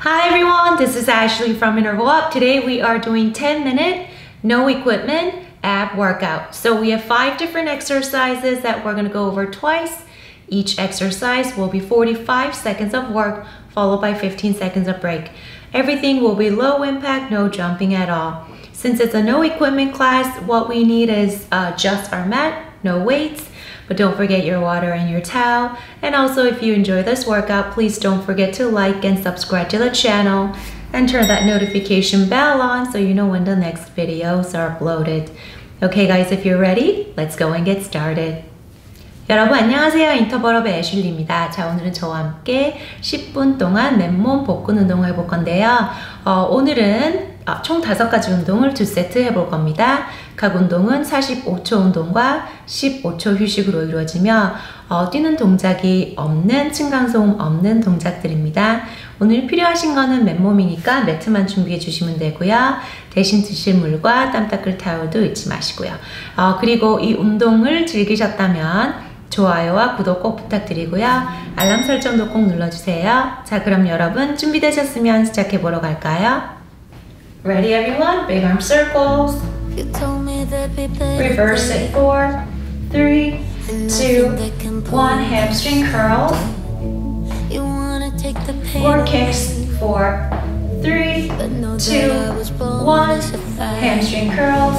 Hi everyone, this is Ashley from IntervalUp. Today we are doing 10-minute, no equipment ab workout. So we have 5 different exercises that we're going to go over twice. Each exercise will be 45 seconds of work followed by 15 seconds of break. Everything will be low impact, no jumping at all. Since it's a no equipment class, what we need is just our mat, no weights. But don't forget your water and your towel. And also if you enjoy this workout, please don't forget to like and subscribe to the channel and turn that notification bell on so you know when the next videos are uploaded. Okay guys, if you're ready, let's go and get started. 여러분 안녕하세요. 인터벌업의 애슐리입니다. 자, 오늘은 저와 함께 10분 동안 맨몸 복근 운동을 해볼 건데요. 오늘은 총 5가지 운동을 2세트 해볼 겁니다. 각 운동은 45초 운동과 15초 휴식으로 이루어지며 뛰는 동작이 없는, 층간소음 없는 동작들입니다. 오늘 필요하신 거는 맨몸이니까 매트만 준비해 주시면 되고요. 대신 드실 물과 땀 닦을 타월도 잊지 마시고요. 그리고 이 운동을 즐기셨다면 좋아요와 구독 꼭 부탁드리고요. 알람 설정도 꼭 눌러주세요. 자, 그럼 여러분 준비되셨으면 시작해보러 갈까요? Ready everyone? Big arm circles. Reverse it 4, 3, 2, 1. Hamstring curls. 4 kicks. 4, 3, 2, 1. Hamstring curls.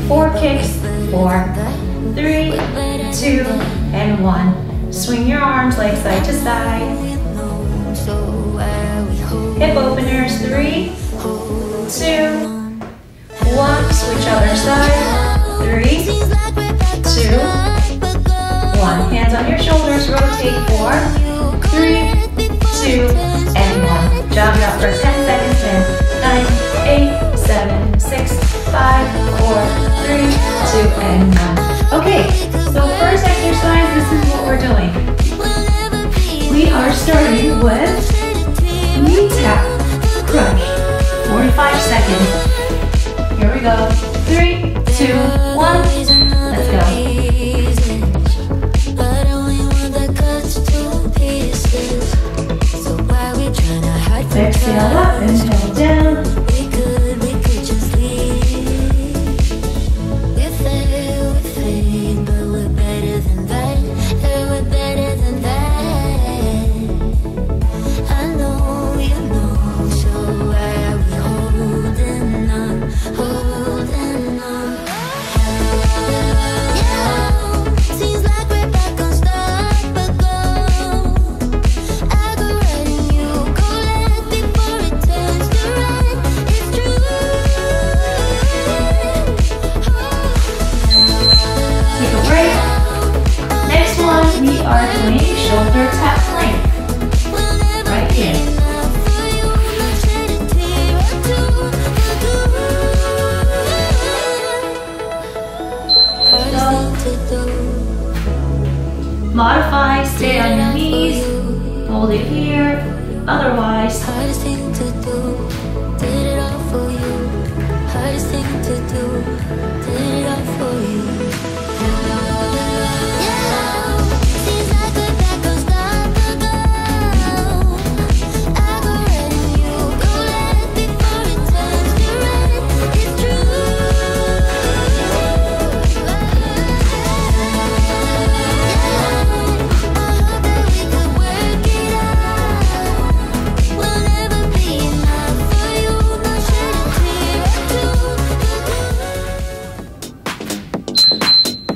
4 kicks. 4, 3, 2, and 1. Swing your arms like side to side. Hip openers. 3, 2, 1. Switch other side. 3, 2, 1. Hands on your shoulders. Rotate. 4, 3, 2, and 1. Jog it out for 10 seconds. 10, 9, 8, 7, 6, 5, 4, 3, 2, and 1. Okay, so first exercise, this is what we're doing. We are starting with knee tap crunch. 45 seconds. Here we go. 3, 2, 1. Let's go. Exhale up, inhale down. Modify, stay on your knees, hold it here, otherwise hardest thing to do, did it all for you, hardest thing to do, did it all for you.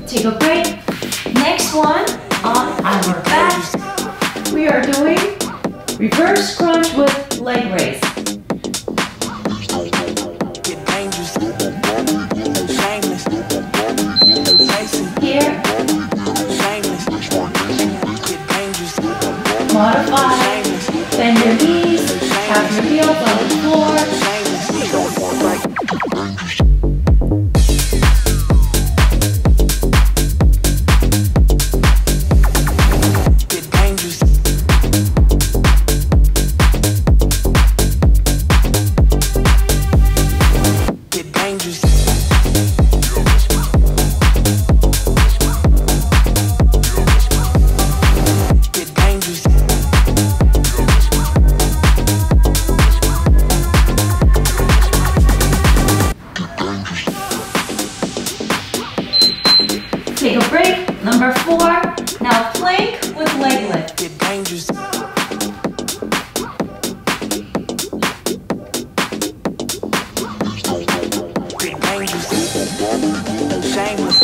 Take a break. Next one, on our back, we are doing reverse crunch with leg raise. Here, modify, bend your knees, have your heels on the floor. Now plank with leg lift. Get dangerous. Get dangerous. Shameless.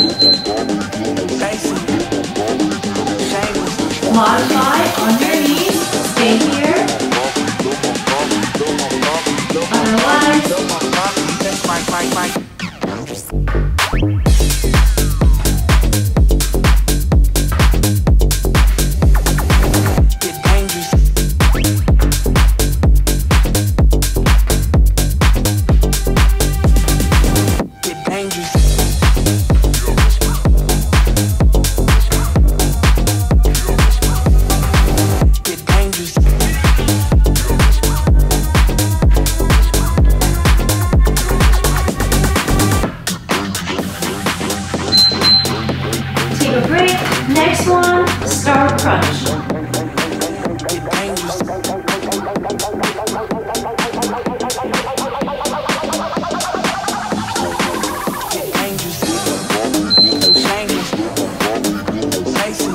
Basic. Shameless. Modify on your knees. Stay here. Otherwise, take a break. Next one, star crunch.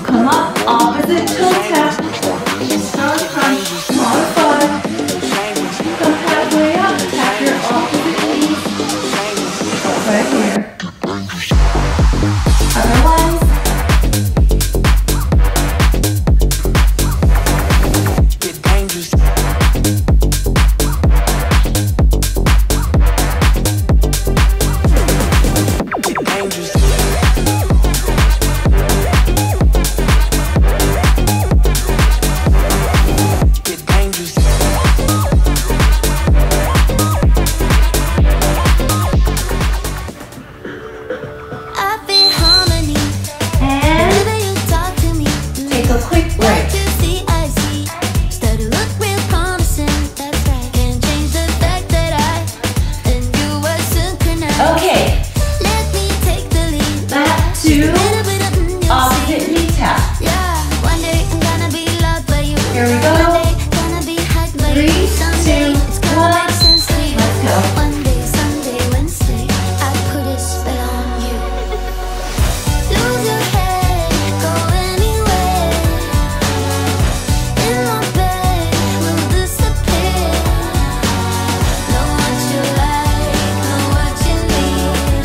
Come up, opposite toe tap. Star crunch, modify. Come halfway up, tap your opposite knee. Right here. Otherwise, get dangerous. Get dangerous. Get dangerous. I feel harmony. and Whenever you talk to me, take a quick what break. you see, I see. Start to look real promising. That's right. Can't change the fact that I and you were synchronized. Okay, Let me take the lead. back A to little bit of you'll opposite see. knee tap. Yeah, one day I'm gonna be loved by you. Here we go. One day gonna be hyped by you. 3, Someday 2, it's gonna 1. make sense to you. Let's go. One day, Sunday, Wednesday, I put a spell on you. Lose your head, go anywhere. In my bed, we'll disappear. Know what you like, know what you need.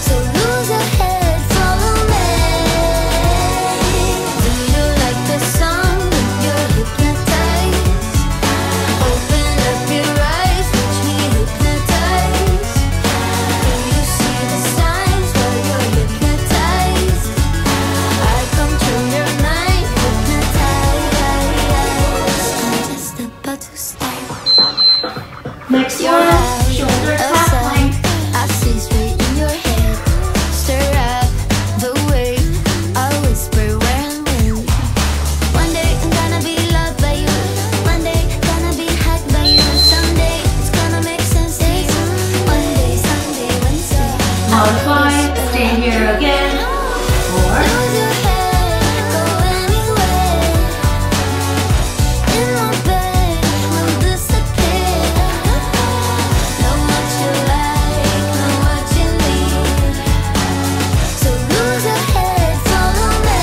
So lose your head, follow me. Do you like the song? You're hypnotized. Open up your eyes, watch me hypnotize. Do you see the signs while you're hypnotized? I control your mind, hypnotized. I'm just about to start. Next Your one, eyes shoulder tap aside, plank. I see straight in your head. Stir up the wave. I whisper where I'm going. One day I'm gonna be loved by you. One day gonna be hyped by you. Someday it's gonna make sense to you. One day, Sunday, Wednesday. Modify, stay here again. 4, Lose your head, go anywhere. In my bed, we'll disappear. Know what you like, know what you need. So lose your head, follow me.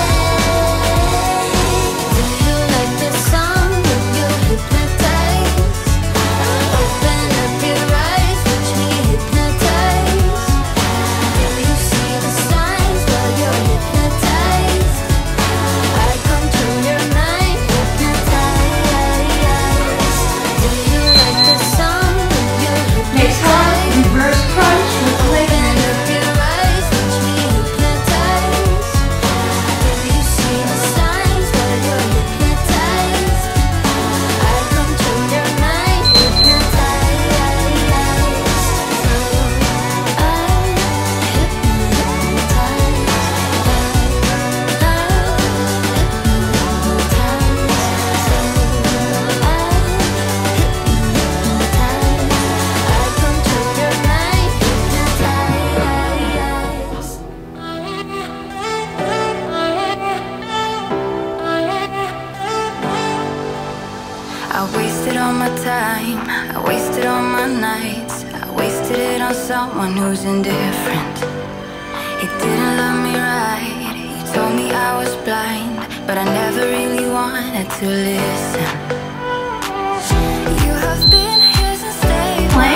Do you like the song? You're hypnotized. Open up your eyes, watch me hypnotize. Do you see the signs while you're hypnotized? I control your mind, hypnotize. Do you like the song? You're next one, hypnotized. reverse crunch with leg Open lift. up your eyes, watch me hypnotize. Do you see the signs while you're hypnotized? I control your mind, I wasted all my time, I wasted all my nights, I wasted it on someone who's indifferent. He didn't love me right, he told me I was blind, but I never really wanted to listen. You have been here since day one.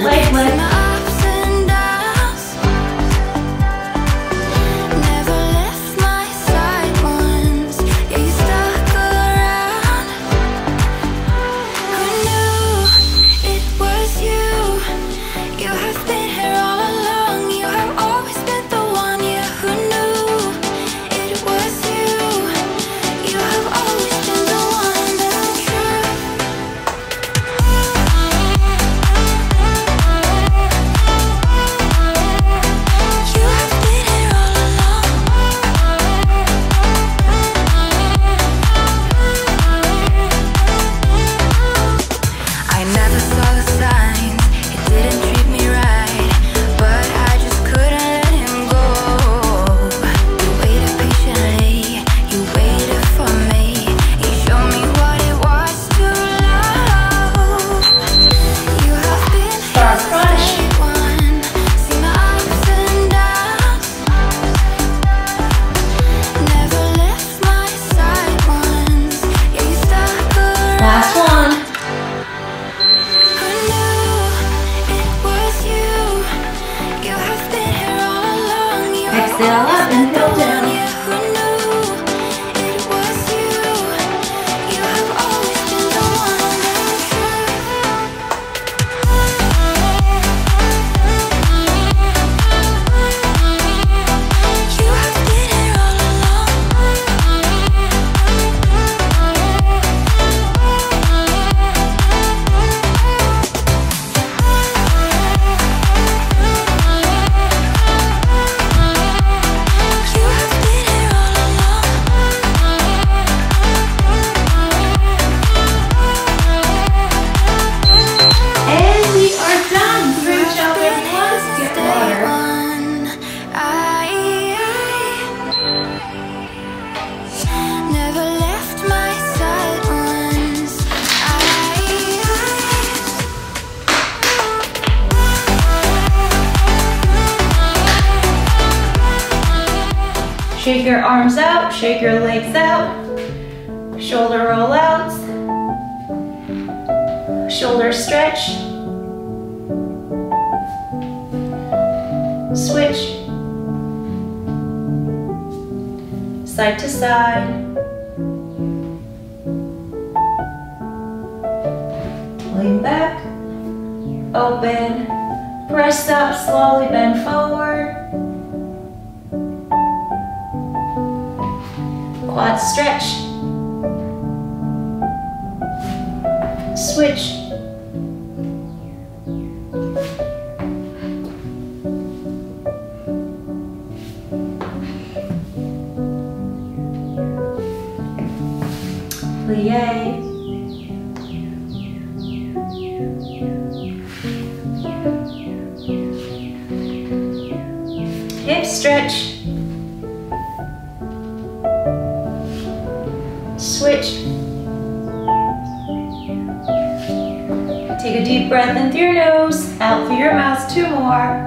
Wait. Seen my ups and downs. Never left my side once. Yeah, you stuck around. Who knew it was you? You have been here all along. You have always been the one. Yeah, who knew it was you? You have always been the one. That's the truth. You have been here all along. I never saw the signs. It didn't treat me right, but I just couldn't let him go. You waited patiently, you waited for me. You showed me what it was to love. You have been Star here Crush. since day one. Seen my ups and downs. Never left my side once. Yeah, you stuck around. Last one. Who knew it was you? You have been here all along. You have Exhale always up, been the inhale down. one. Yeah, who knew it was you? You have always been the one. That's the truth. You have been here all along. You have been here all along. And we are done. Great job, everyone. Get water. Never left my side once. Shake your arms out, shake your legs out. Shoulder roll outs. Shoulder stretch. Switch. Side to side. Lean back. Open. Press up, slowly bend forward. Quad stretch. Switch. Plie. Hip stretch. Switch. Take a deep breath in through your nose, out through your mouth. 2 more.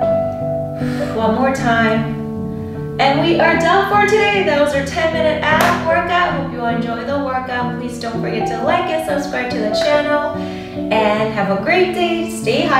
One more time. And we are done for today. That was our 10-minute ab workout. Hope you enjoy the workout. Please don't forget to like and subscribe to the channel. And have a great day. Stay hydrated.